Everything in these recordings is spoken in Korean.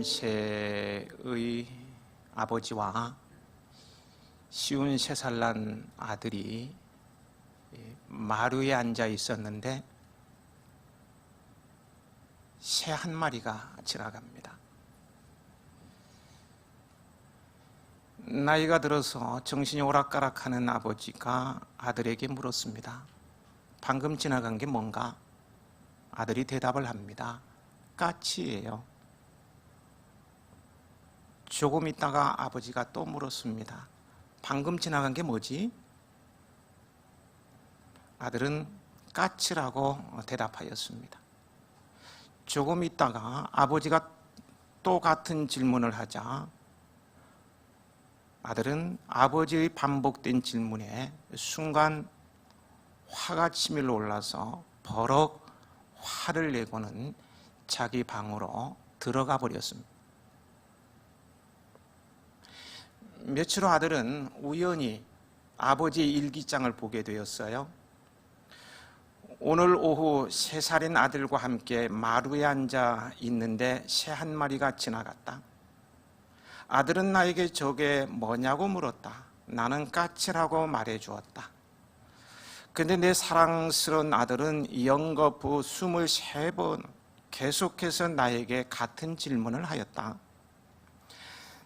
남세의 아버지와 쉬운 3살 난 아들이 마루에 앉아 있었는데 새 한 마리가 지나갑니다. 나이가 들어서 정신이 오락가락하는 아버지가 아들에게 물었습니다. 방금 지나간 게 뭔가? 아들이 대답을 합니다. 까치예요. 조금 있다가 아버지가 또 물었습니다. 방금 지나간 게 뭐지? 아들은 까치라고 대답하였습니다. 조금 있다가 아버지가 또 같은 질문을 하자 아들은 아버지의 반복된 질문에 순간 화가 치밀러 올라서 버럭 화를 내고는 자기 방으로 들어가 버렸습니다. 며칠 후 아들은 우연히 아버지의 일기장을 보게 되었어요. 오늘 오후 3살인 아들과 함께 마루에 앉아 있는데 새 한 마리가 지나갔다. 아들은 나에게 저게 뭐냐고 물었다. 나는 까치라고 말해 주었다. 근데 내 사랑스러운 아들은 연거푸 23번 계속해서 나에게 같은 질문을 하였다.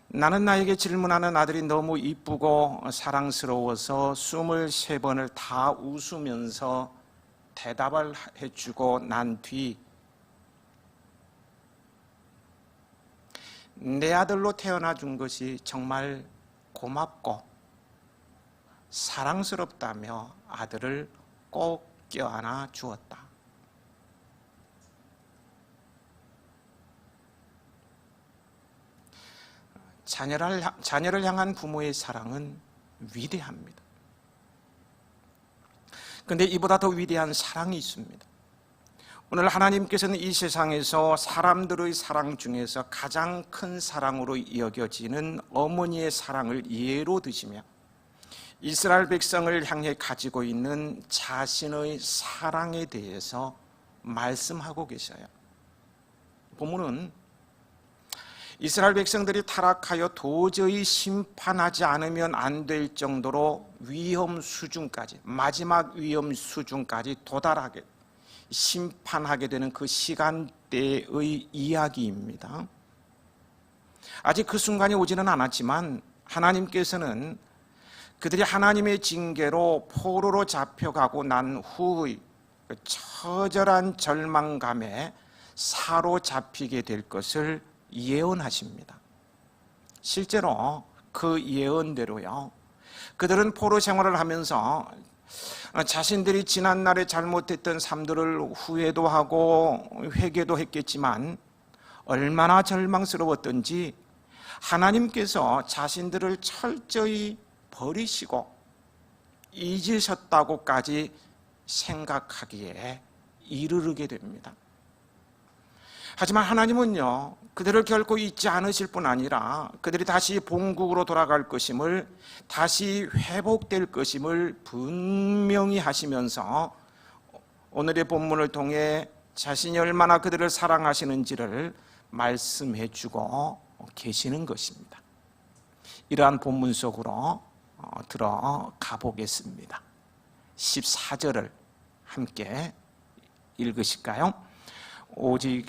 나는 나에게 질문하는 아들이 너무 이쁘고 사랑스러워서 23번을 다 웃으면서 대답을 해주고 난 뒤 내 아들로 태어나 준 것이 정말 고맙고 사랑스럽다며 아들을 꼭 껴안아 주었다. 자녀를 향한 부모의 사랑은 위대합니다. 그런데 이보다 더 위대한 사랑이 있습니다. 오늘 하나님께서는 이 세상에서 사람들의 사랑 중에서 가장 큰 사랑으로 여겨지는 어머니의 사랑을 예로 드시며 이스라엘 백성을 향해 가지고 있는 자신의 사랑에 대해서 말씀하고 계셔요. 본문은 이스라엘 백성들이 타락하여 도저히 심판하지 않으면 안 될 정도로 위험 수준까지, 마지막 위험 수준까지 도달하게 심판하게 되는 그 시간대의 이야기입니다. 아직 그 순간이 오지는 않았지만 하나님께서는 그들이 하나님의 징계로 포로로 잡혀가고 난 후의 그 처절한 절망감에 사로잡히게 될 것을 예언하십니다. 실제로 그 예언대로요, 그들은 포로 생활을 하면서 자신들이 지난날에 잘못했던 삶들을 후회도 하고 회개도 했겠지만 얼마나 절망스러웠던지 하나님께서 자신들을 철저히 버리시고 잊으셨다고까지 생각하기에 이르르게 됩니다. 하지만 하나님은요, 그들을 결코 잊지 않으실 뿐 아니라 그들이 다시 본국으로 돌아갈 것임을, 다시 회복될 것임을 분명히 하시면서 오늘의 본문을 통해 자신이 얼마나 그들을 사랑하시는지를 말씀해 주고 계시는 것입니다. 이러한 본문 속으로 들어가 보겠습니다. 14절을 함께 읽으실까요? 오직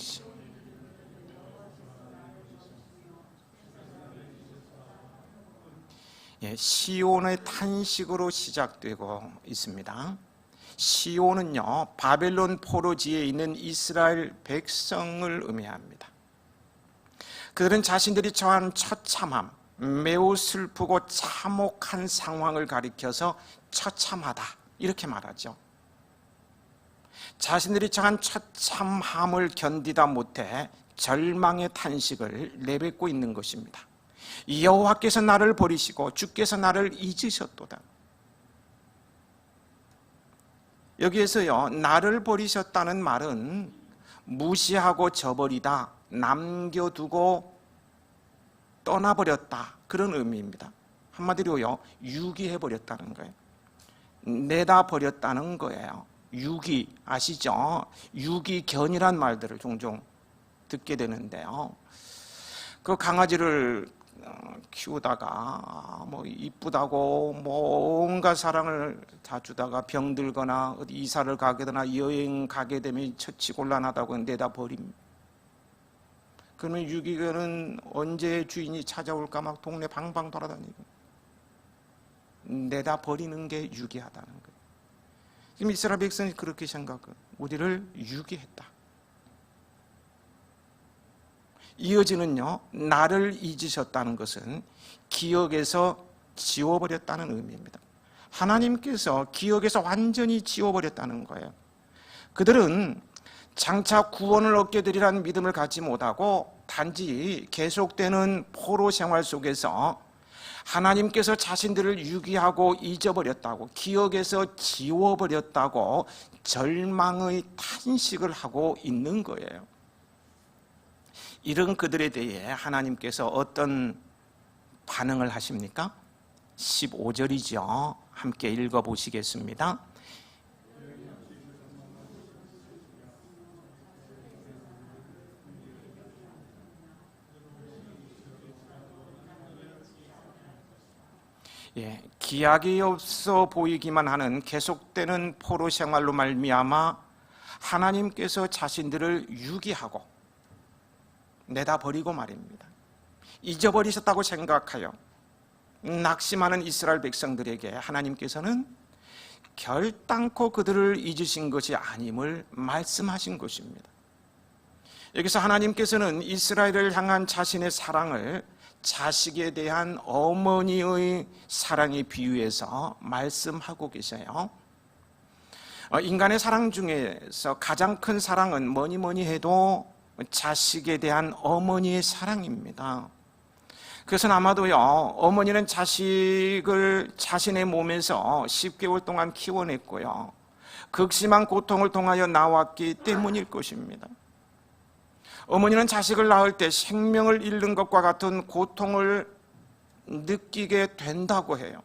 시온의 탄식으로 시작되고 있습니다. 시온은요, 바벨론 포로지에 있는 이스라엘 백성을 의미합니다. 그들은 자신들이 처한 처참함, 매우 슬프고 참혹한 상황을 가리켜서 처참하다 이렇게 말하죠. 자신들이 처한 처참함을 견디다 못해 절망의 탄식을 내뱉고 있는 것입니다. 여호와께서 나를 버리시고 주께서 나를 잊으셨도다. 여기에서요, 나를 버리셨다는 말은 무시하고 저버리다, 남겨두고 떠나버렸다, 그런 의미입니다. 한마디로요, 유기해버렸다는 거예요. 내다버렸다는 거예요. 유기, 아시죠? 유기견이란 말들을 종종 듣게 되는데요, 그 강아지를 키우다가 뭐 이쁘다고 뭐 온갖 사랑을 다 주다가 병들거나 어디 이사를 가게 되나 여행 가게 되면 처치곤란하다고 내다 버립니다. 그러면 유기견은 언제 주인이 찾아올까 막 동네 방방 돌아다니고 내다 버리는 게 유기하다는 거예요. 지금 이스라엘 백성이 그렇게 생각해요. 우리를 유기했다. 이어지는요, 나를 잊으셨다는 것은 기억에서 지워버렸다는 의미입니다. 하나님께서 기억에서 완전히 지워버렸다는 거예요. 그들은 장차 구원을 얻게 되리라는 믿음을 갖지 못하고 단지 계속되는 포로 생활 속에서 하나님께서 자신들을 유기하고 잊어버렸다고, 기억에서 지워버렸다고 절망의 탄식을 하고 있는 거예요. 이런 그들에 대해 하나님께서 어떤 반응을 하십니까? 15절이죠. 함께 읽어보시겠습니다. 기약이 없어 보이기만 하는 계속되는 포로 생활로 말미암아 하나님께서 자신들을 유기하고 내다 버리고 말입니다. 잊어버리셨다고 생각하여 낙심하는 이스라엘 백성들에게 하나님께서는 결단코 그들을 잊으신 것이 아님을 말씀하신 것입니다. 여기서 하나님께서는 이스라엘을 향한 자신의 사랑을 자식에 대한 어머니의 사랑에 비유해서 말씀하고 계셔요. 인간의 사랑 중에서 가장 큰 사랑은 뭐니 해도 자식에 대한 어머니의 사랑입니다. 그것은 아마도요, 어머니는 자식을 자신의 몸에서 10개월 동안 키워냈고요, 극심한 고통을 통하여 낳았기 때문일 것입니다. 어머니는 자식을 낳을 때 생명을 잃는 것과 같은 고통을 느끼게 된다고 해요.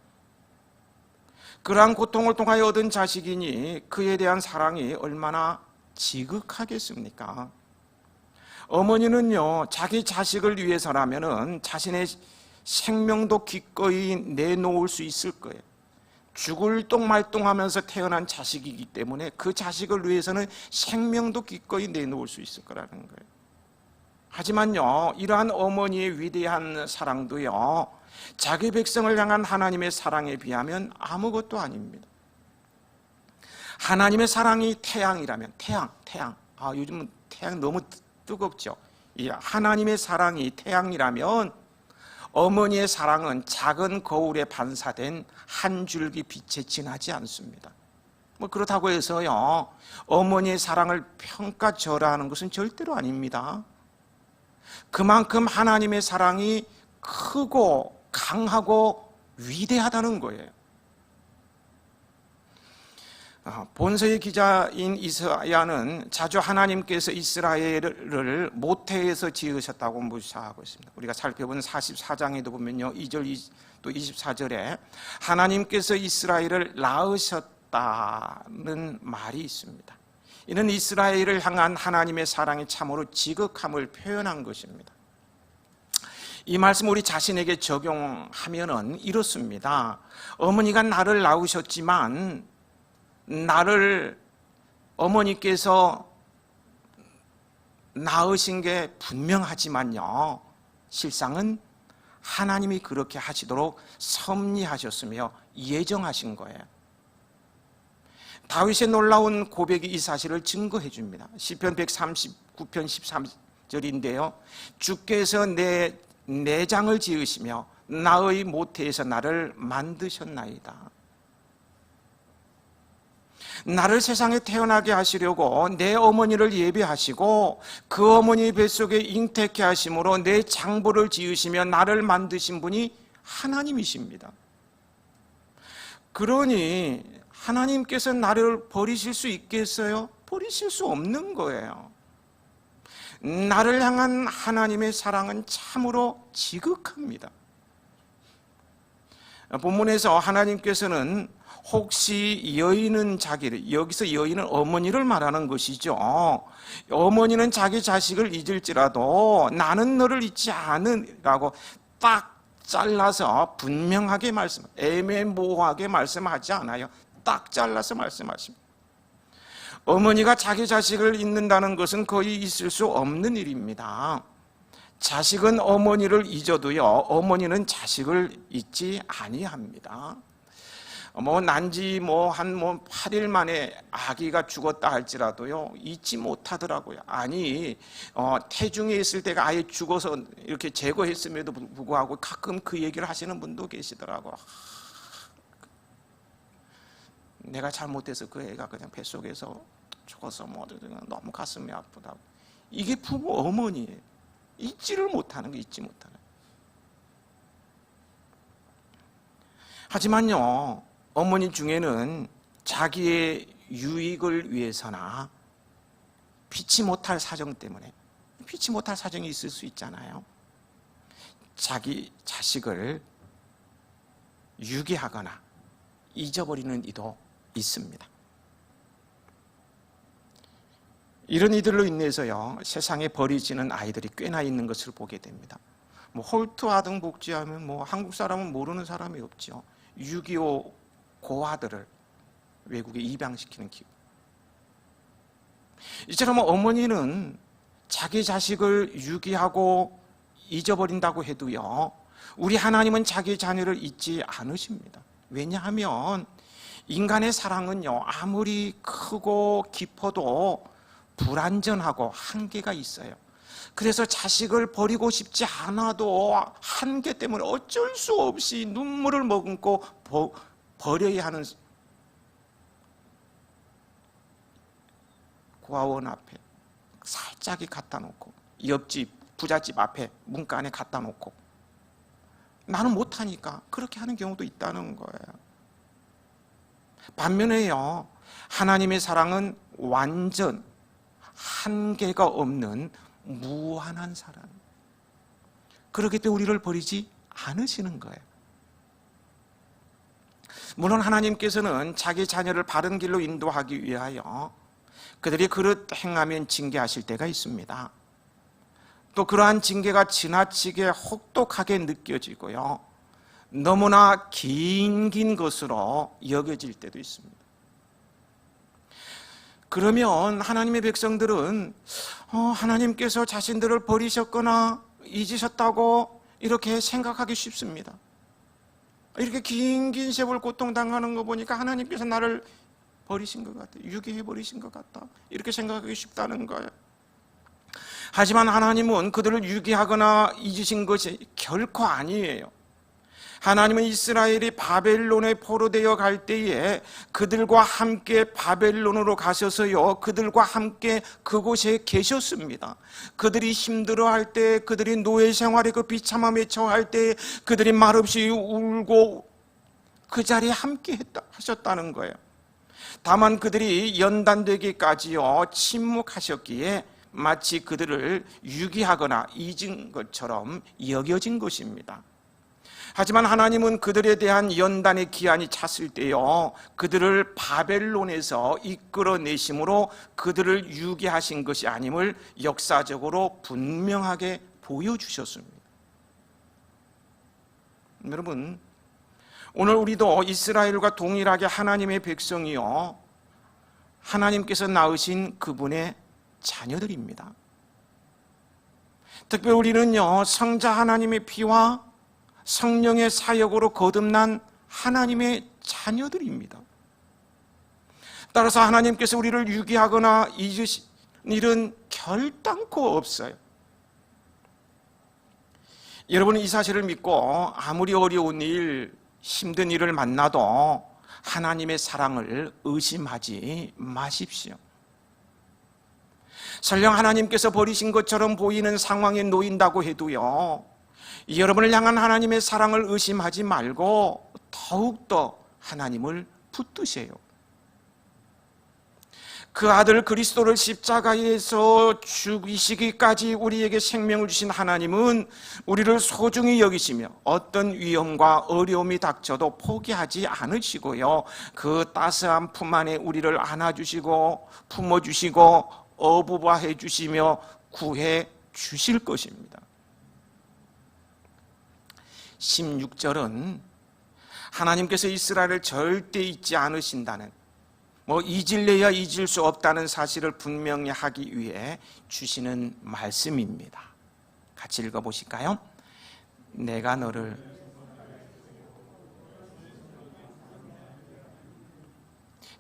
그러한 고통을 통하여 얻은 자식이니 그에 대한 사랑이 얼마나 지극하겠습니까? 어머니는요, 자기 자식을 위해서라면은 자신의 생명도 기꺼이 내놓을 수 있을 거예요. 죽을 똥말똥하면서 태어난 자식이기 때문에 그 자식을 위해서는 생명도 기꺼이 내놓을 수 있을 거라는 거예요. 하지만요, 이러한 어머니의 위대한 사랑도요, 자기 백성을 향한 하나님의 사랑에 비하면 아무것도 아닙니다. 하나님의 사랑이 태양이라면, 태양. 요즘은 태양 너무 뜨겁죠. 하나님의 사랑이 태양이라면 어머니의 사랑은 작은 거울에 반사된 한 줄기 빛에 지나지 않습니다. 그렇다고 해서요, 어머니의 사랑을 평가절하하는 것은 절대로 아닙니다. 그만큼 하나님의 사랑이 크고 강하고 위대하다는 거예요. 본서의 기자인 이사야는 자주 하나님께서 이스라엘을 모태에서 지으셨다고 묘사하고 있습니다. 우리가 살펴본 44장에도 보면요, 2절 또 24절에 하나님께서 이스라엘을 낳으셨다는 말이 있습니다. 이는 이스라엘을 향한 하나님의 사랑이 참으로 지극함을 표현한 것입니다. 이 말씀 우리 자신에게 적용하면은 이렇습니다. 어머니가 나를 낳으셨지만 나를 어머니께서 낳으신 게 분명하지만요, 실상은 하나님이 그렇게 하시도록 섭리하셨으며 예정하신 거예요. 다윗의 놀라운 고백이 이 사실을 증거해 줍니다. 시편 139편 13절인데요. 주께서 내 내장을 지으시며 나의 모태에서 나를 만드셨나이다. 나를 세상에 태어나게 하시려고 내 어머니를 예비하시고 그 어머니 뱃속에 잉태케 하심으로 내 장부를 지으시며 나를 만드신 분이 하나님이십니다. 그러니 하나님께서 나를 버리실 수 있겠어요? 버리실 수 없는 거예요. 나를 향한 하나님의 사랑은 참으로 지극합니다. 본문에서 하나님께서는 혹시 여인은 자기를, 여기서 여인은 어머니를 말하는 것이죠. 어머니는 자기 자식을 잊을지라도 나는 너를 잊지 않으라고 딱 잘라서 분명하게 애매모호하게 말씀하지 않아요. 딱 잘라서 말씀하십니다. 어머니가 자기 자식을 잊는다는 것은 거의 있을 수 없는 일입니다. 자식은 어머니를 잊어도요, 어머니는 자식을 잊지 아니합니다. 난지 한 8일 만에 아기가 죽었다 할지라도요, 잊지 못하더라고요. 아니, 태중에 있을 때가 아예 죽어서 이렇게 제거했음에도 불구하고 가끔 그 얘기를 하시는 분도 계시더라고요. 내가 잘못해서 그 애가 그냥 뱃속에서 죽어서 너무 가슴이 아프다고. 이게 부모 어머니예요. 잊지를 못하는 거, 잊지 못하는. 하지만요, 어머니 중에는 자기의 유익을 위해서나 피치 못할 사정 때문에, 피치 못할 사정이 있을 수 있잖아요. 자기 자식을 유기하거나 잊어버리는 이도 있습니다. 이런 이들로 인해서요, 세상에 버려지는 아이들이 꽤나 있는 것을 보게 됩니다. 홀트 아등 복지하면 한국 사람은 모르는 사람이 없죠. 6.25 고아들을 외국에 입양시키는 기구. 이처럼 어머니는 자기 자식을 유기하고 잊어버린다고 해도요, 우리 하나님은 자기 자녀를 잊지 않으십니다. 왜냐하면 인간의 사랑은요, 아무리 크고 깊어도 불완전하고 한계가 있어요. 그래서 자식을 버리고 싶지 않아도 한계 때문에 어쩔 수 없이 눈물을 머금고 버려야 하는, 고아원 앞에 살짝이 갖다 놓고, 옆집 부잣집 앞에 문가 안에 갖다 놓고, 나는 못하니까 그렇게 하는 경우도 있다는 거예요. 반면에요, 하나님의 사랑은 완전 한계가 없는 무한한 사랑. 그렇기 때문에 우리를 버리지 않으시는 거예요. 물론 하나님께서는 자기 자녀를 바른 길로 인도하기 위하여 그들이 그릇 행하면 징계하실 때가 있습니다. 또 그러한 징계가 지나치게 혹독하게 느껴지고요, 너무나 긴 것으로 여겨질 때도 있습니다. 그러면 하나님의 백성들은 하나님께서 자신들을 버리셨거나 잊으셨다고 이렇게 생각하기 쉽습니다. 이렇게 긴 세월 고통당하는 거 보니까 하나님께서 나를 버리신 것 같아, 유기해 버리신 것 같다, 이렇게 생각하기 쉽다는 거예요. 하지만 하나님은 그들을 유기하거나 잊으신 것이 결코 아니에요. 하나님은 이스라엘이 바벨론에 포로되어 갈 때에 그들과 함께 바벨론으로 가셔서요, 그들과 함께 그곳에 계셨습니다. 그들이 힘들어할 때, 그들이 노예 생활에 그 비참함에 처할 때 그들이 말없이 울고 그 자리에 함께 하셨다는 거예요. 다만 그들이 연단되기까지요, 침묵하셨기에 마치 그들을 유기하거나 잊은 것처럼 여겨진 것입니다. 하지만 하나님은 그들에 대한 연단의 기한이 찼을 때요, 그들을 바벨론에서 이끌어내심으로 그들을 유기하신 것이 아님을 역사적으로 분명하게 보여주셨습니다. 여러분, 오늘 우리도 이스라엘과 동일하게 하나님의 백성이요, 하나님께서 낳으신 그분의 자녀들입니다. 특별히 우리는요, 성자 하나님의 피와 성령의 사역으로 거듭난 하나님의 자녀들입니다. 따라서 하나님께서 우리를 유기하거나 잊으신 일은 결단코 없어요. 여러분은 이 사실을 믿고 아무리 어려운 일, 힘든 일을 만나도 하나님의 사랑을 의심하지 마십시오. 설령 하나님께서 버리신 것처럼 보이는 상황에 놓인다고 해도요, 여러분을 향한 하나님의 사랑을 의심하지 말고 더욱더 하나님을 붙드세요. 그 아들 그리스도를 십자가에서 죽이시기까지 우리에게 생명을 주신 하나님은 우리를 소중히 여기시며 어떤 위험과 어려움이 닥쳐도 포기하지 않으시고요, 그 따스한 품 안에 우리를 안아주시고 품어주시고 어부바해 주시며 구해 주실 것입니다. 16절은 하나님께서 이스라엘을 절대 잊지 않으신다는, 잊을래야 잊을 수 없다는 사실을 분명히 하기 위해 주시는 말씀입니다. 같이 읽어보실까요? 내가 너를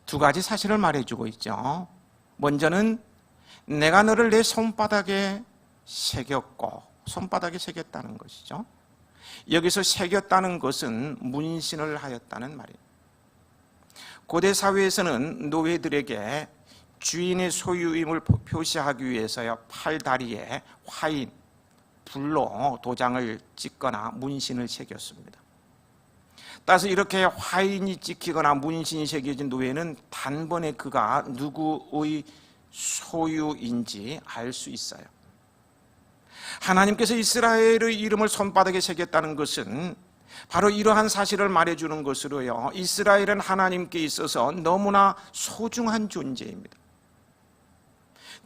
두 가지 사실을 말해주고 있죠. 먼저는 내가 너를 내 손바닥에 새겼고, 손바닥에 새겼다는 것이죠. 여기서 새겼다는 것은 문신을 하였다는 말이에요. 고대 사회에서는 노예들에게 주인의 소유임을 표시하기 위해서요, 팔다리에 화인, 불로 도장을 찍거나 문신을 새겼습니다. 따라서 이렇게 화인이 찍히거나 문신이 새겨진 노예는 단번에 그가 누구의 소유인지 알 수 있어요. 하나님께서 이스라엘의 이름을 손바닥에 새겼다는 것은 바로 이러한 사실을 말해주는 것으로요, 이스라엘은 하나님께 있어서 너무나 소중한 존재입니다.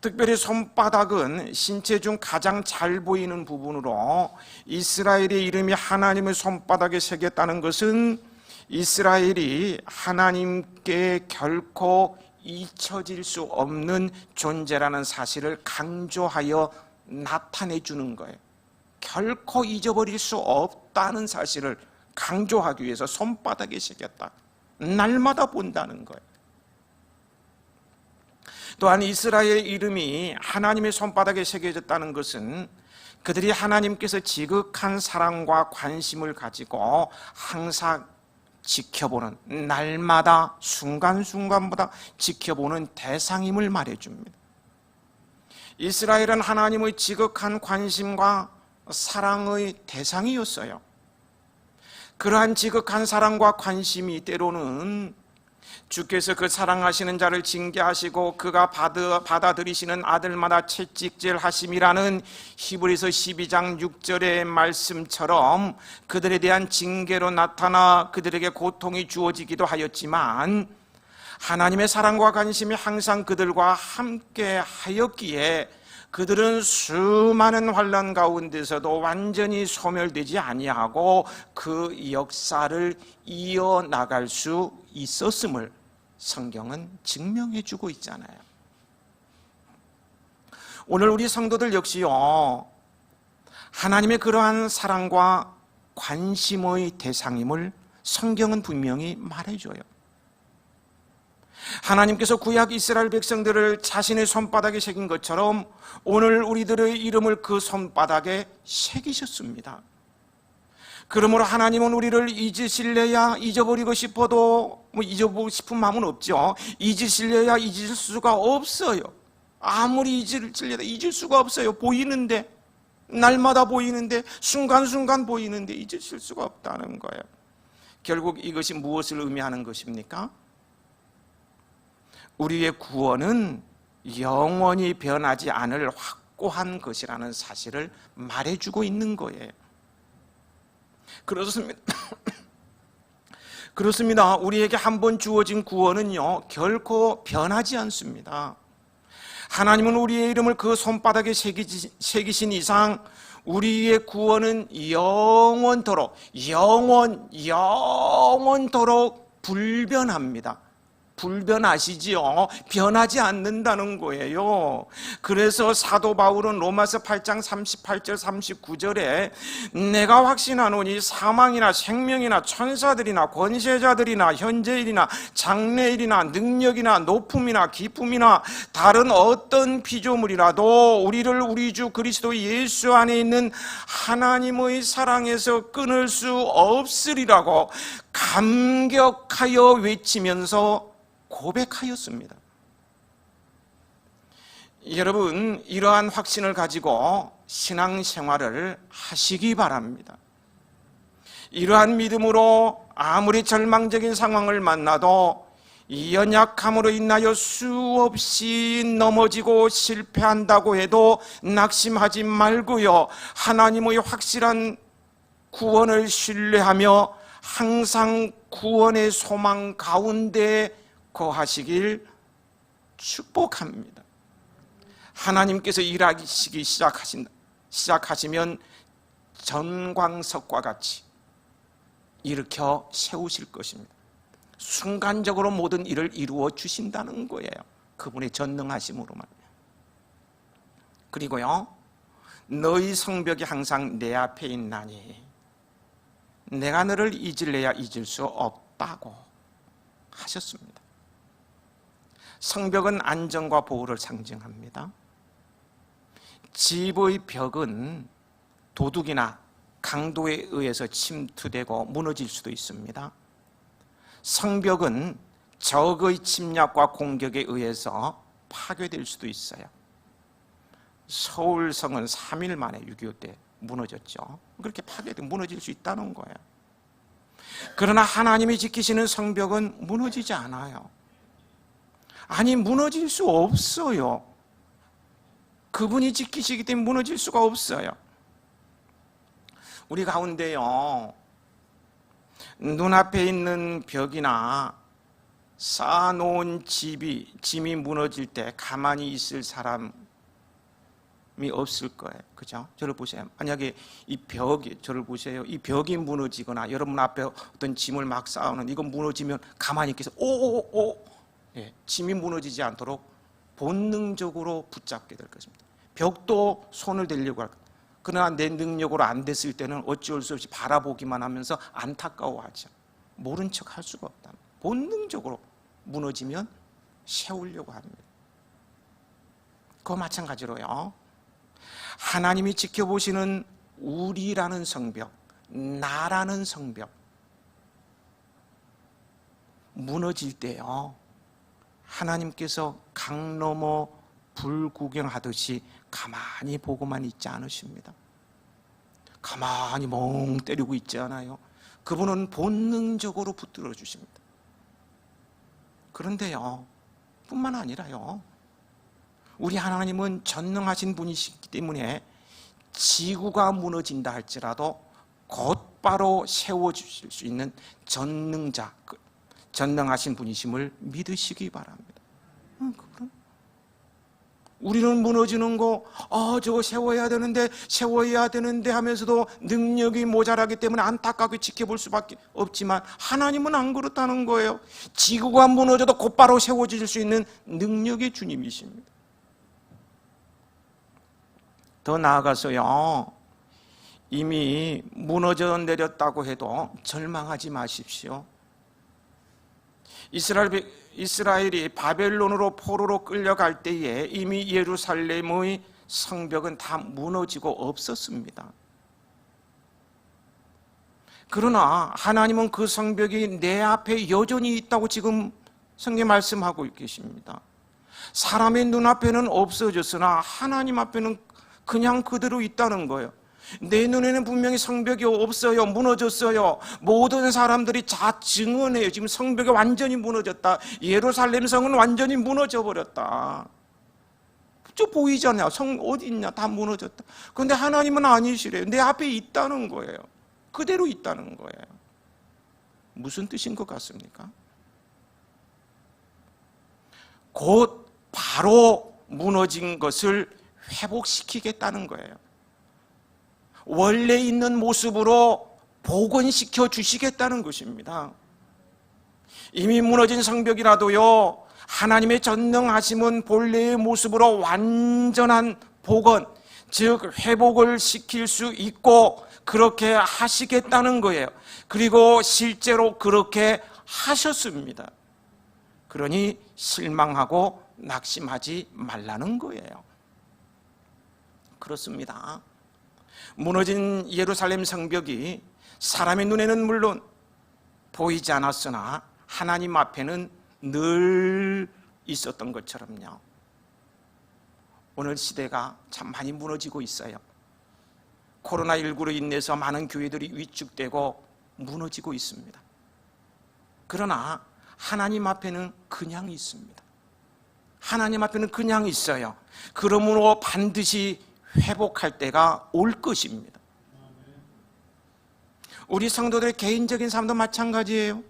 특별히 손바닥은 신체 중 가장 잘 보이는 부분으로 이스라엘의 이름이 하나님의 손바닥에 새겼다는 것은 이스라엘이 하나님께 결코 잊혀질 수 없는 존재라는 사실을 강조하여 나타내 주는 거예요. 결코 잊어버릴 수 없다는 사실을 강조하기 위해서 손바닥에 새겼다. 날마다 본다는 거예요. 또한 이스라엘의 이름이 하나님의 손바닥에 새겨졌다는 것은 그들이 하나님께서 지극한 사랑과 관심을 가지고 항상 지켜보는, 날마다 순간순간보다 지켜보는 대상임을 말해줍니다. 이스라엘은 하나님의 지극한 관심과 사랑의 대상이었어요. 그러한 지극한 사랑과 관심이 때로는 주께서 그 사랑하시는 자를 징계하시고 그가 받아들이시는 아들마다 채찍질하심이라는 히브리서 12장 6절의 말씀처럼 그들에 대한 징계로 나타나 그들에게 고통이 주어지기도 하였지만, 하나님의 사랑과 관심이 항상 그들과 함께 하였기에 그들은 수많은 환난 가운데서도 완전히 소멸되지 아니하고 그 역사를 이어나갈 수 있었음을 성경은 증명해 주고 있잖아요. 오늘 우리 성도들 역시요, 하나님의 그러한 사랑과 관심의 대상임을 성경은 분명히 말해줘요. 하나님께서 구약 이스라엘 백성들을 자신의 손바닥에 새긴 것처럼 오늘 우리들의 이름을 그 손바닥에 새기셨습니다. 그러므로 하나님은 우리를 잊으실래야, 잊어버리고 싶어도 잊어보고 싶은 마음은 없죠. 잊으실래야 잊을 수가 없어요. 아무리 잊으실래야 잊을 수가 없어요. 보이는데, 날마다 보이는데, 순간순간 보이는데 잊으실 수가 없다는 거예요. 결국 이것이 무엇을 의미하는 것입니까? 우리의 구원은 영원히 변하지 않을 확고한 것이라는 사실을 말해주고 있는 거예요. 그렇습니다. 우리에게 한 번 주어진 구원은요, 결코 변하지 않습니다. 하나님은 우리의 이름을 그 손바닥에 새기신 이상 우리의 구원은 영원토록 불변합니다. 불변하시지요. 변하지 않는다는 거예요. 그래서 사도 바울은 로마서 8장 38절 39절에 내가 확신하노니 사망이나 생명이나 천사들이나 권세자들이나 현재일이나 장래일이나 능력이나 높음이나 기쁨이나 다른 어떤 피조물이라도 우리를 우리 주 그리스도 예수 안에 있는 하나님의 사랑에서 끊을 수 없으리라고 감격하여 외치면서 고백하였습니다. 여러분, 이러한 확신을 가지고 신앙생활을 하시기 바랍니다. 이러한 믿음으로 아무리 절망적인 상황을 만나도 이 연약함으로 인하여 수없이 넘어지고 실패한다고 해도 낙심하지 말고요, 하나님의 확실한 구원을 신뢰하며 항상 구원의 소망 가운데 거하시길 축복합니다. 하나님께서 일하시기 시작하시면 전광석과 같이 일으켜 세우실 것입니다. 순간적으로 모든 일을 이루어 주신다는 거예요. 그분의 전능하심으로만. 그리고요, 너희 성벽이 항상 내 앞에 있나니 내가 너를 잊을래야 잊을 수 없다고 하셨습니다. 성벽은 안전과 보호를 상징합니다. 집의 벽은 도둑이나 강도에 의해서 침투되고 무너질 수도 있습니다. 성벽은 적의 침략과 공격에 의해서 파괴될 수도 있어요. 서울성은 3일 만에 6.25 때 무너졌죠. 그렇게 파괴되고 무너질 수 있다는 거예요. 그러나 하나님이 지키시는 성벽은 무너지지 않아요. 아니, 무너질 수 없어요. 그분이 지키시기 때문에 무너질 수가 없어요. 우리 가운데요, 눈앞에 있는 벽이나 쌓아놓은 짐이 무너질 때 가만히 있을 사람이 없을 거예요. 그죠? 저를 보세요. 만약에 이 벽이, 저를 보세요. 이 벽이 무너지거나 여러분 앞에 어떤 짐을 막 쌓아놓은 이거 무너지면 가만히 있겠어. 예, 짐이 무너지지 않도록 본능적으로 붙잡게 될 것입니다. 벽도 손을 대려고 할 거예요. 그러나 내 능력으로 안 됐을 때는 어찌할 수 없이 바라보기만 하면서 안타까워하죠. 모른 척 할 수가 없다. 본능적으로 무너지면 세우려고 합니다. 그거 마찬가지로요, 하나님이 지켜보시는 우리라는 성벽, 나라는 성벽, 무너질 때요, 하나님께서 강 넘어 불 구경하듯이 가만히 보고만 있지 않으십니다. 가만히 멍 때리고 있지 않아요. 그분은 본능적으로 붙들어 주십니다. 그런데요, 뿐만 아니라요, 우리 하나님은 전능하신 분이시기 때문에 지구가 무너진다 할지라도 곧바로 세워주실 수 있는 전능자, 전능하신 분이심을 믿으시기 바랍니다. 우리는 무너지는 거, 저거 세워야 되는데 하면서도 능력이 모자라기 때문에 안타깝게 지켜볼 수밖에 없지만 하나님은 안 그렇다는 거예요. 지구가 무너져도 곧바로 세워질 수 있는 능력의 주님이십니다. 더 나아가서요, 이미 무너져 내렸다고 해도 절망하지 마십시오. 이스라엘이 바벨론으로 포로로 끌려갈 때에 이미 예루살렘의 성벽은 다 무너지고 없었습니다. 그러나 하나님은 그 성벽이 내 앞에 여전히 있다고 지금 성경 말씀하고 계십니다. 사람의 눈앞에는 없어졌으나 하나님 앞에는 그냥 그대로 있다는 거예요. 내 눈에는 분명히 성벽이 없어요. 무너졌어요. 모든 사람들이 다 증언해요. 지금 성벽이 완전히 무너졌다. 예루살렘 성은 완전히 무너져 버렸다. 저 보이잖아요. 성 어디 있냐? 다 무너졌다. 그런데 하나님은 아니시래요. 내 앞에 있다는 거예요. 그대로 있다는 거예요. 무슨 뜻인 것 같습니까? 곧 바로 무너진 것을 회복시키겠다는 거예요. 원래 있는 모습으로 복원시켜 주시겠다는 것입니다. 이미 무너진 성벽이라도요, 하나님의 전능하심은 본래의 모습으로 완전한 복원, 즉 회복을 시킬 수 있고 그렇게 하시겠다는 거예요. 그리고 실제로 그렇게 하셨습니다. 그러니 실망하고 낙심하지 말라는 거예요. 그렇습니다. 무너진 예루살렘 성벽이 사람의 눈에는 물론 보이지 않았으나 하나님 앞에는 늘 있었던 것처럼요, 오늘 시대가 참 많이 무너지고 있어요. 코로나19로 인해서 많은 교회들이 위축되고 무너지고 있습니다. 그러나 하나님 앞에는 그냥 있습니다. 하나님 앞에는 그냥 있어요. 그러므로 반드시 회복할 때가 올 것입니다. 우리 성도들의 개인적인 삶도 마찬가지예요.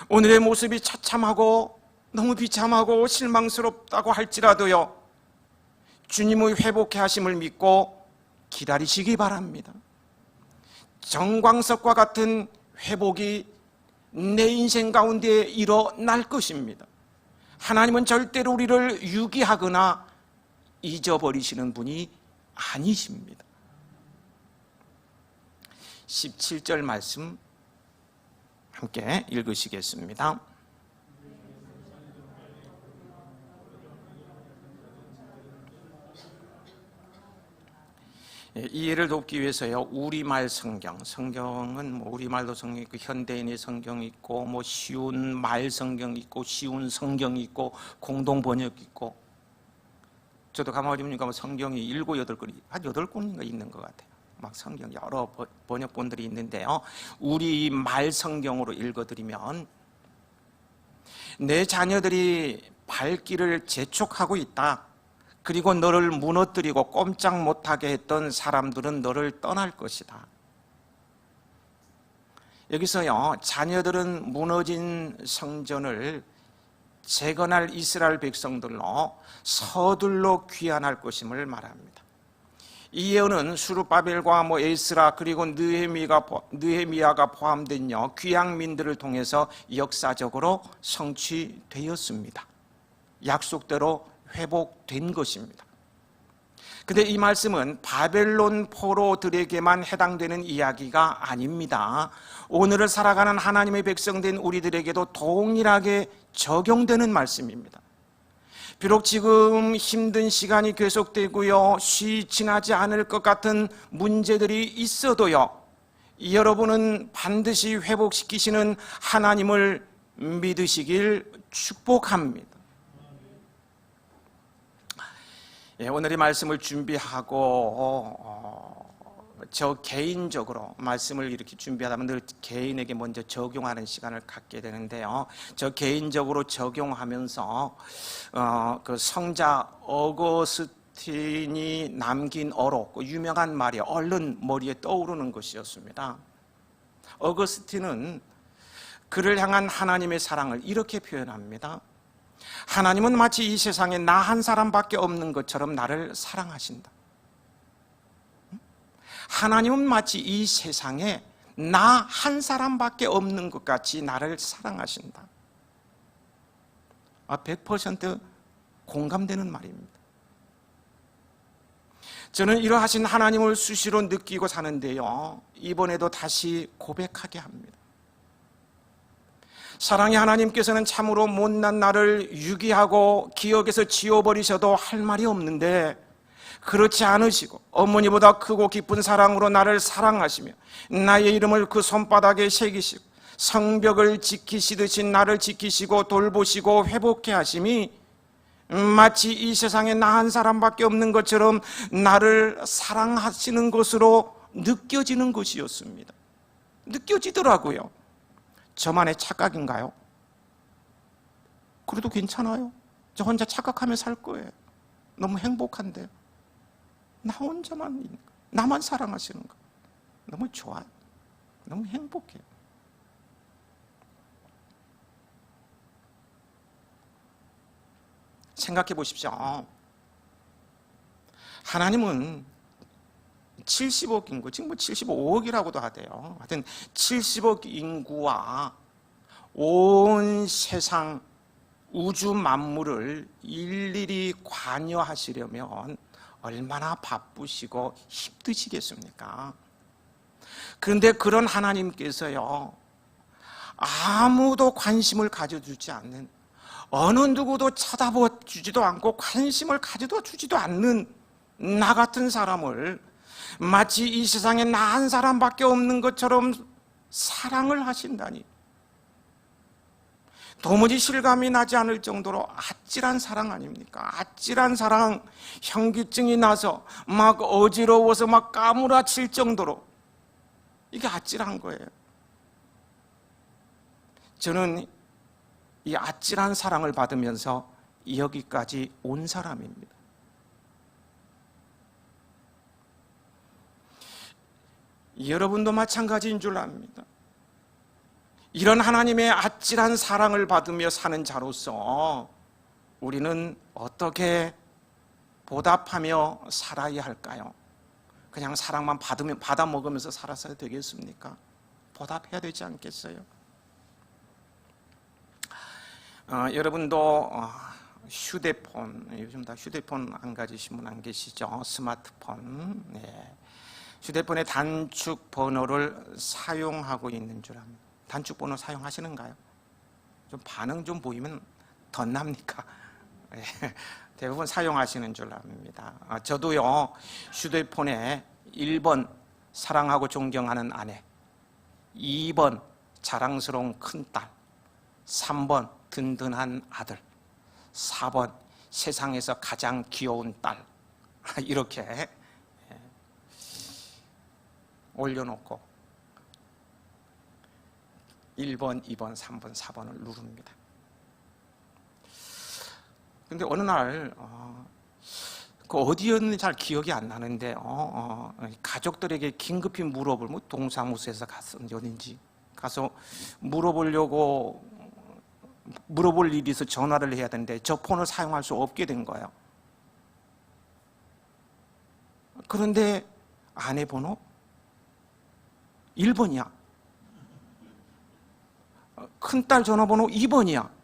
오늘의 모습이 처참하고 너무 비참하고 실망스럽다고 할지라도요, 주님의 회복해 하심을 믿고 기다리시기 바랍니다. 정광석과 같은 회복이 내 인생 가운데 일어날 것입니다. 하나님은 절대로 우리를 유기하거나 잊어버리시는 분이 아니십니다. 17절 말씀 함께 읽으시겠습니다. 이해를 돕기 위해서요, 우리말 성경은 우리말도 성경 있고 현대인의 성경이 있고 쉬운 말 성경 있고 쉬운 성경이 있고 공동 번역 있고, 저도 가만히 보니까 성경이 7, 8권이 한 8권인가 있는 것 같아요. 막 성경 여러 번역본들이 있는데요, 우리말 성경으로 읽어드리면 내 자녀들이 발길을 재촉하고 있다, 그리고 너를 무너뜨리고 꼼짝 못하게 했던 사람들은 너를 떠날 것이다. 여기서요, 자녀들은 무너진 성전을 재건할 이스라엘 백성들로 서둘러 귀환할 것임을 말합니다. 이 예언은 수르바벨과 에스라 그리고 느헤미야가 포함된 귀향민들을 통해서 역사적으로 성취되었습니다. 약속대로 회복된 것입니다. 근데 이 말씀은 바벨론 포로들에게만 해당되는 이야기가 아닙니다. 오늘을 살아가는 하나님의 백성된 우리들에게도 동일하게 적용되는 말씀입니다. 비록 지금 힘든 시간이 계속되고요, 쉬이 지나지 않을 것 같은 문제들이 있어도요, 여러분은 반드시 회복시키시는 하나님을 믿으시길 축복합니다. 오늘의 말씀을 준비하고 저 개인적으로 말씀을 이렇게 준비하다 보면 늘 개인에게 먼저 적용하는 시간을 갖게 되는데요, 저 개인적으로 적용하면서 그 성자 어거스틴이 남긴 어록, 그 유명한 말이 얼른 머리에 떠오르는 것이었습니다. 어거스틴은 그를 향한 하나님의 사랑을 이렇게 표현합니다. 하나님은 마치 이 세상에 나 한 사람밖에 없는 것처럼 나를 사랑하신다. 하나님은 마치 이 세상에 나 한 사람밖에 없는 것 같이 나를 사랑하신다. 100% 공감되는 말입니다. 저는 이러하신 하나님을 수시로 느끼고 사는데요, 이번에도 다시 고백하게 합니다. 사랑의 하나님께서는 참으로 못난 나를 유기하고 기억에서 지워버리셔도 할 말이 없는데, 그렇지 않으시고 어머니보다 크고 깊은 사랑으로 나를 사랑하시며 나의 이름을 그 손바닥에 새기시고 성벽을 지키시듯이 나를 지키시고 돌보시고 회복해 하심이 마치 이 세상에 나 한 사람밖에 없는 것처럼 나를 사랑하시는 것으로 느껴지는 것이었습니다. 느껴지더라고요. 저만의 착각인가요? 그래도 괜찮아요. 저 혼자 착각하며 살 거예요. 너무 행복한데요. 나 혼자만 있는 거, 나만 사랑하시는 거 너무 좋아요. 너무 행복해요. 생각해 보십시오. 하나님은 70억 인구, 지금 75억이라고도 하대요. 하여튼 70억 인구와 온 세상 우주 만물을 일일이 관여하시려면 얼마나 바쁘시고 힘드시겠습니까? 그런데 그런 하나님께서요, 아무도 관심을 가져주지 않는, 어느 누구도 쳐다보지도 않고 관심을 가져주지도 않는 나 같은 사람을 마치 이 세상에 나 한 사람밖에 없는 것처럼 사랑을 하신다니, 도무지 실감이 나지 않을 정도로 아찔한 사랑 아닙니까? 아찔한 사랑, 현기증이 나서 막 어지러워서 막 까무라칠 정도로, 이게 아찔한 거예요. 저는 이 아찔한 사랑을 받으면서 여기까지 온 사람입니다. 여러분도 마찬가지인 줄 압니다. 이런 하나님의 아찔한 사랑을 받으며 사는 자로서 우리는 어떻게 보답하며 살아야 할까요? 그냥 사랑만 받아 먹으면서 살았어야 되겠습니까? 보답해야 되지 않겠어요? 여러분도 휴대폰, 요즘 다 휴대폰 안 가지신 분 안 계시죠? 스마트폰. 네. 휴대폰의 단축 번호를 사용하고 있는 줄 압니다. 단축 번호 사용하시는가요? 좀 반응 좀 보이면 덧납니까? 네. 대부분 사용하시는 줄 압니다. 저도요, 휴대폰에 1번 사랑하고 존경하는 아내, 2번 자랑스러운 큰딸, 3번 든든한 아들, 4번 세상에서 가장 귀여운 딸, 이렇게 올려놓고 1번, 2번, 3번, 4번을 누릅니다. 근데 어느 날 그 어디였는지 잘 기억이 안 나는데 가족들에게 긴급히 뭐 동사무소에서 갔었는지 어딘지 가서 물어볼 일이 있어 전화를 해야 되는데 저 폰을 사용할 수 없게 된 거예요. 그런데 아내 번호 1번이야. 큰딸 전화번호 2번이야.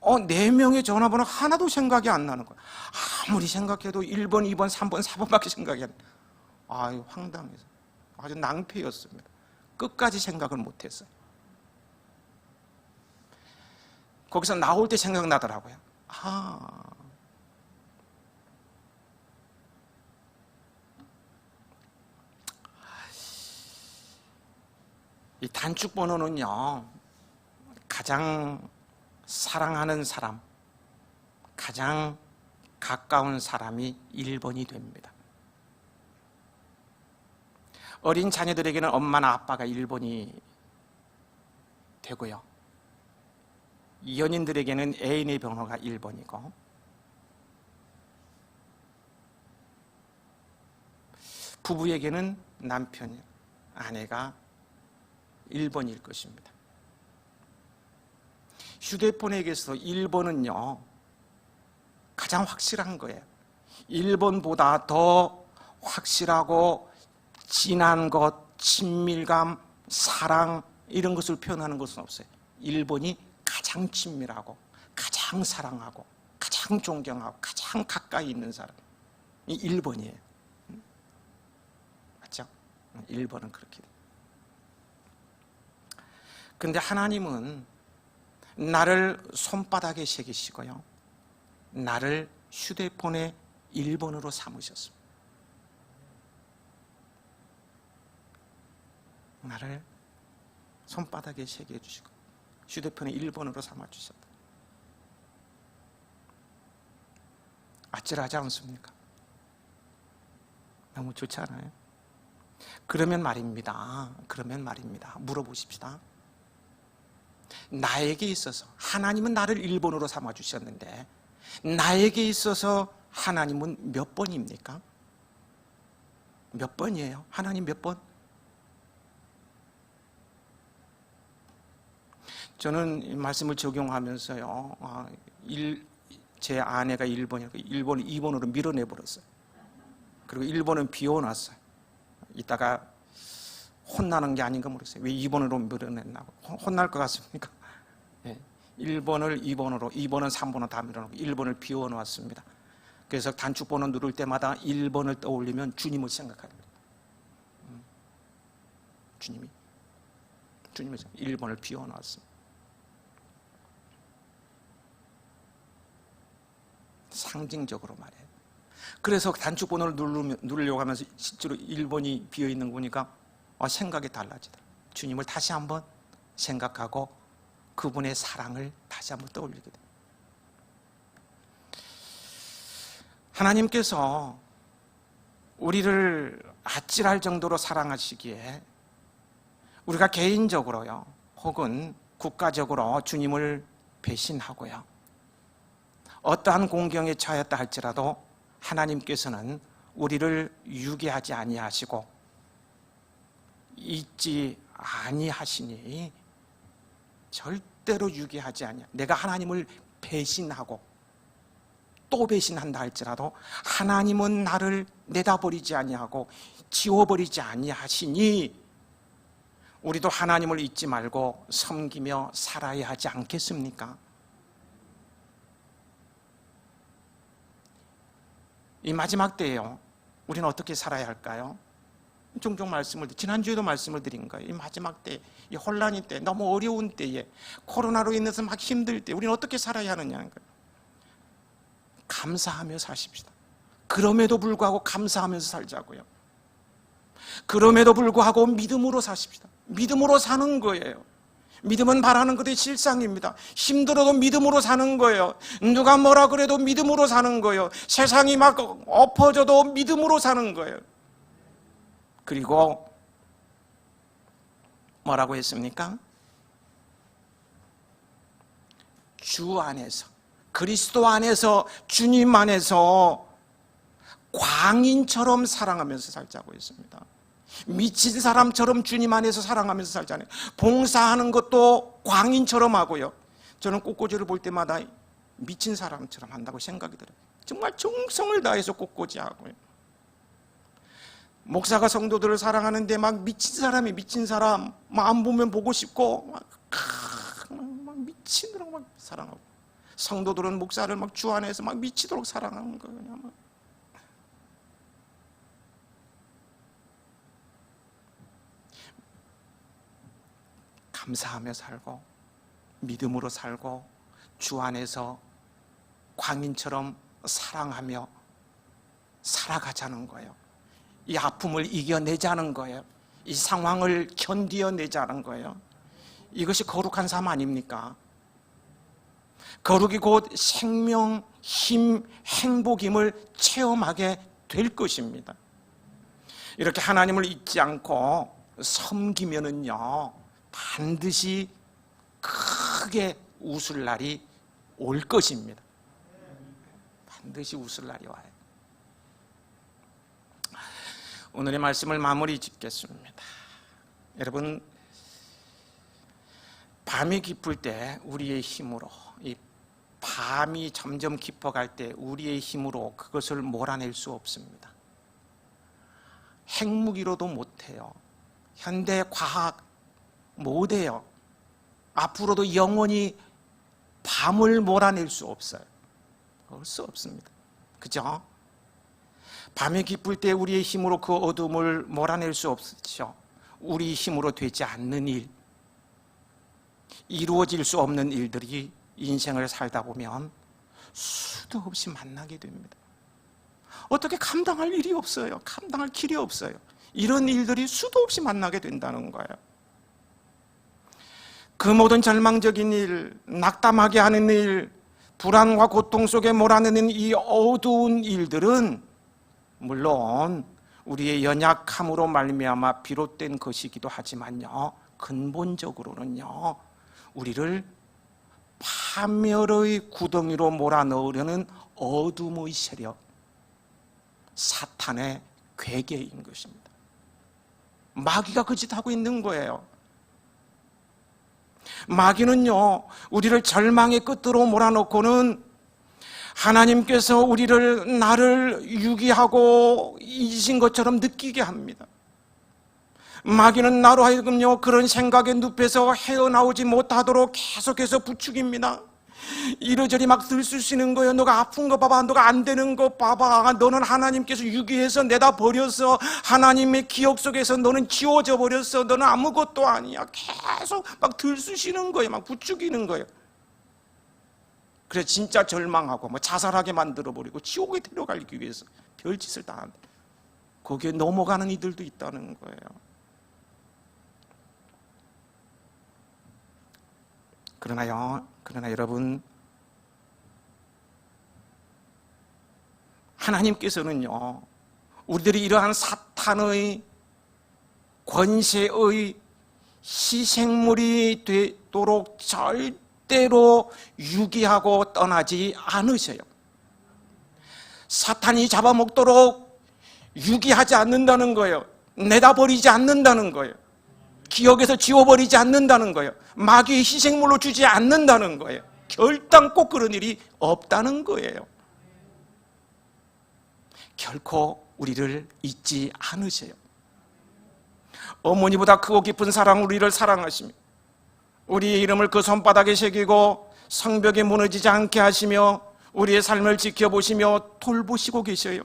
4명의 전화번호 하나도 생각이 안 나는 거야. 아무리 생각해도 1번, 2번, 3번, 4번밖에 생각이 안 나. 황당해서. 아주 낭패였습니다. 끝까지 생각을 못했어요. 거기서 나올 때 생각나더라고요. 이 단축 번호는요, 가장 사랑하는 사람, 가장 가까운 사람이 1번이 됩니다. 어린 자녀들에게는 엄마나 아빠가 1번이 되고요. 연인들에게는 애인의 번호가 1번이고, 부부에게는 남편, 아내가 1번일 것입니다. 휴대폰에게서 1번은요, 가장 확실한 거예요. 1번보다 더 확실하고 진한 것, 친밀감, 사랑, 이런 것을 표현하는 것은 없어요. 1번이 가장 친밀하고, 가장 사랑하고, 가장 존경하고, 가장 가까이 있는 사람이 1번이에요. 맞죠? 1번은 그렇게 돼요. 근데 하나님은 나를 손바닥에 새기시고요, 나를 휴대폰의 1번으로 삼으셨습니다. 나를 손바닥에 새겨주시고 휴대폰의 1번으로 삼아주셨다. 아찔하지 않습니까? 너무 좋지 않아요? 그러면 말입니다. 물어보십시다. 나에게 있어서 하나님은 나를 1번으로 삼아주셨는데 나에게 있어서 하나님은 몇 번입니까? 몇 번이에요? 하나님 몇 번? 저는 이 말씀을 적용하면서요, 제 아내가 1번이고 1번을 2번으로 밀어내버렸어요. 그리고 1번은 비워놨어요. 이따가 혼나는 게 아닌가 모르겠어요. 왜 2번으로 밀어냈나고. 혼날 것 같습니까? 네. 1번을 2번으로, 2번은 3번으로 다 밀어놓고 1번을 비워놓았습니다. 그래서 단축번호 누를 때마다 1번을 떠올리면 주님을 생각합니다. 주님을 1번을 비워놨습니다. 상징적으로 말해요. 그래서 단축번호를 누르려고 하면서 실제로 1번이 비어있는 거 보니까 생각이 달라지더라고요. 주님을 다시 한번 생각하고 그분의 사랑을 다시 한번 떠올리게 됩니다. 하나님께서 우리를 아찔할 정도로 사랑하시기에 우리가 개인적으로요, 혹은 국가적으로 주님을 배신하고요, 어떠한 공경에 처했다 할지라도 하나님께서는 우리를 유기하지 아니하시고 잊지 아니하시니 절대로 유기하지 아니하. 내가 하나님을 배신하고 또 배신한다 할지라도 하나님은 나를 내다버리지 아니하고 지워버리지 아니하시니 우리도 하나님을 잊지 말고 섬기며 살아야 하지 않겠습니까? 이 마지막 때에요, 우리는 어떻게 살아야 할까요? 종종 지난주에도 말씀을 드린 거예요. 이 마지막 때, 이 혼란의 때, 너무 어려운 때에, 코로나로 인해서 막 힘들 때 우리는 어떻게 살아야 하느냐는 거예요. 감사하며 사십시다. 그럼에도 불구하고 감사하면서 살자고요. 그럼에도 불구하고 믿음으로 사십시다. 믿음으로 사는 거예요. 믿음은 바라는 것의 실상입니다. 힘들어도 믿음으로 사는 거예요. 누가 뭐라 그래도 믿음으로 사는 거예요. 세상이 막 엎어져도 믿음으로 사는 거예요. 그리고 뭐라고 했습니까? 주 안에서, 그리스도 안에서, 주님 안에서 광인처럼 사랑하면서 살자고 했습니다. 미친 사람처럼 주님 안에서 사랑하면서 살잖아요. 봉사하는 것도 광인처럼 하고요. 저는 꽃꽂이를 볼 때마다 미친 사람처럼 한다고 생각이 들어요. 정말 정성을 다해서 꽃꽂이 하고요. 목사가 성도들을 사랑하는데 막 미친 사람 막 안 보면 보고 싶고 막 미치도록 막 사랑하고, 성도들은 목사를 막 주 안에서 막 미치도록 사랑하는 거예요. 그냥 감사하며 살고 믿음으로 살고 주 안에서 광인처럼 사랑하며 살아가자는 거예요. 이 아픔을 이겨내자는 거예요. 이 상황을 견디어내자는 거예요. 이것이 거룩한 삶 아닙니까? 거룩이 곧 생명, 힘, 행복임을 체험하게 될 것입니다. 이렇게 하나님을 잊지 않고 섬기면은요, 반드시 크게 웃을 날이 올 것입니다. 반드시 웃을 날이 와요. 오늘의 말씀을 마무리 짓겠습니다. 여러분, 밤이 깊을 때 우리의 힘으로, 이 밤이 점점 깊어갈 때 우리의 힘으로 그것을 몰아낼 수 없습니다. 핵무기로도 못해요. 현대 과학 못해요. 앞으로도 영원히 밤을 몰아낼 수 없어요. 올 수 없습니다. 그죠? 밤이 깊을 때 우리의 힘으로 그 어둠을 몰아낼 수 없죠. 우리 힘으로 되지 않는 일, 이루어질 수 없는 일들이 인생을 살다 보면 수도 없이 만나게 됩니다. 어떻게 감당할 일이 없어요. 감당할 길이 없어요. 이런 일들이 수도 없이 만나게 된다는 거예요. 그 모든 절망적인 일, 낙담하게 하는 일, 불안과 고통 속에 몰아내는 이 어두운 일들은 물론 우리의 연약함으로 말미암아 비롯된 것이기도 하지만요, 근본적으로는요, 우리를 파멸의 구덩이로 몰아넣으려는 어둠의 세력, 사탄의 괴계인 것입니다. 마귀가 그 짓 하고 있는 거예요. 마귀는요, 우리를 절망의 끝으로 몰아넣고는 하나님께서 나를 유기하고 잊으신 것처럼 느끼게 합니다. 마귀는 나로 하여금요, 그런 생각의 늪에서 헤어나오지 못하도록 계속해서 부추깁니다. 이러저리 막 들쑤시는 거예요. 너가 아픈 거 봐봐, 너가 안 되는 거 봐봐, 너는 하나님께서 유기해서 내다 버렸어, 하나님의 기억 속에서 너는 지워져 버렸어, 너는 아무것도 아니야. 계속 막 들쑤시는 거예요. 막 부추기는 거예요. 그래 진짜 절망하고 뭐 자살하게 만들어버리고 지옥에 데려가기 위해서 별짓을 다 한다. 거기에 넘어가는 이들도 있다는 거예요. 그러나 여러분, 하나님께서는요, 우리들이 이러한 사탄의 권세의 희생물이 되도록 절대로 유기하고 떠나지 않으셔요. 사탄이 잡아먹도록 유기하지 않는다는 거예요. 내다버리지 않는다는 거예요. 기억에서 지워버리지 않는다는 거예요. 마귀의 희생물로 주지 않는다는 거예요. 결단코 그런 일이 없다는 거예요. 결코 우리를 잊지 않으세요. 어머니보다 크고 깊은 사랑으로 우리를 사랑하시며 우리의 이름을 그 손바닥에 새기고 성벽에 무너지지 않게 하시며 우리의 삶을 지켜보시며 돌보시고 계셔요.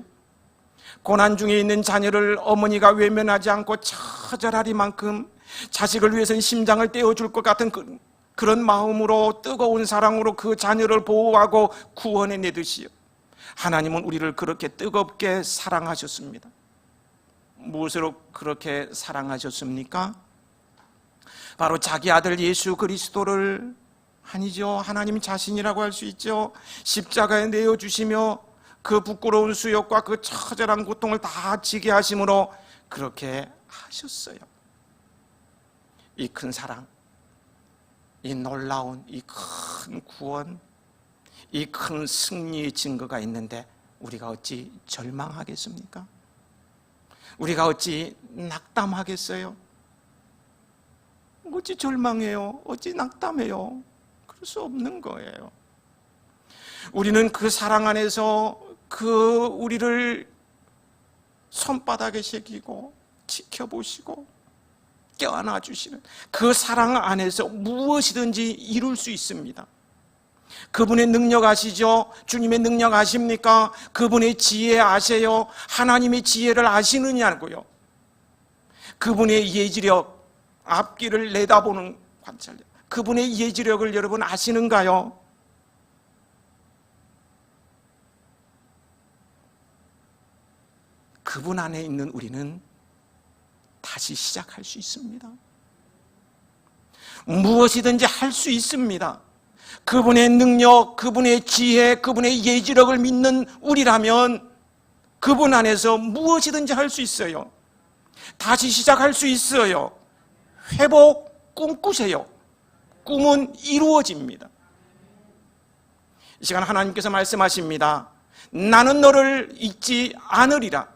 고난 중에 있는 자녀를 어머니가 외면하지 않고 처절하리만큼 자식을 위해서는 심장을 떼어줄 것 같은 그런 마음으로 뜨거운 사랑으로 그 자녀를 보호하고 구원해 내듯이요, 하나님은 우리를 그렇게 뜨겁게 사랑하셨습니다. 무엇으로 그렇게 사랑하셨습니까? 바로 자기 아들 예수 그리스도를, 아니죠, 하나님 자신이라고 할 수 있죠, 십자가에 내어주시며 그 부끄러운 수욕과 그 처절한 고통을 다 지게 하심으로 그렇게 하셨어요. 이 큰 사랑, 이 놀라운 이 큰 구원, 이 큰 승리의 증거가 있는데 우리가 어찌 절망하겠습니까? 우리가 어찌 낙담하겠어요? 어찌 절망해요? 어찌 낙담해요? 그럴 수 없는 거예요. 우리는 그 사랑 안에서 그 우리를 손바닥에 새기고 지켜보시고 껴안아 주시는 그 사랑 안에서 무엇이든지 이룰 수 있습니다. 그분의 능력 아시죠? 주님의 능력 아십니까? 그분의 지혜 아세요? 하나님의 지혜를 아시느냐고요. 그분의 예지력, 앞길을 내다보는 관찰력, 그분의 예지력을 여러분 아시는가요? 그분 안에 있는 우리는 다시 시작할 수 있습니다. 무엇이든지 할 수 있습니다. 그분의 능력, 그분의 지혜, 그분의 예지력을 믿는 우리라면 그분 안에서 무엇이든지 할 수 있어요. 다시 시작할 수 있어요. 회복 꿈꾸세요. 꿈은 이루어집니다. 이 시간 하나님께서 말씀하십니다. 나는 너를 잊지 않으리라.